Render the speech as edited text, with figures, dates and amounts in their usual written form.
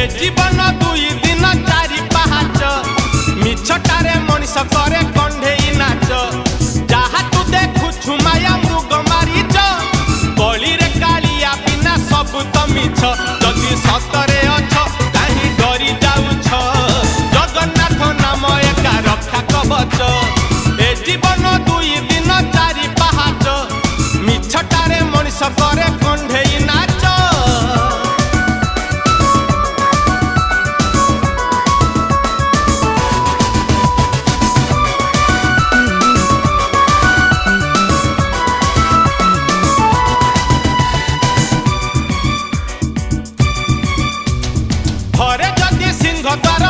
ए जीवन दुई दिन चारि पाहाच मिछटारे मनीष करे कंढेई नाच जहा तू देखुछु माया मृग मारीच गली रे कालिया बिना सब तो मिछ जदि सतरे अछ काहे डरी जाउछ जगन्नाथ नाम एका रक्षा कवच ए जीवन दुई दिन चारि पाहाच मिछटारे मनीष करे कंढेई नाच घरे जदि सिंह द्वार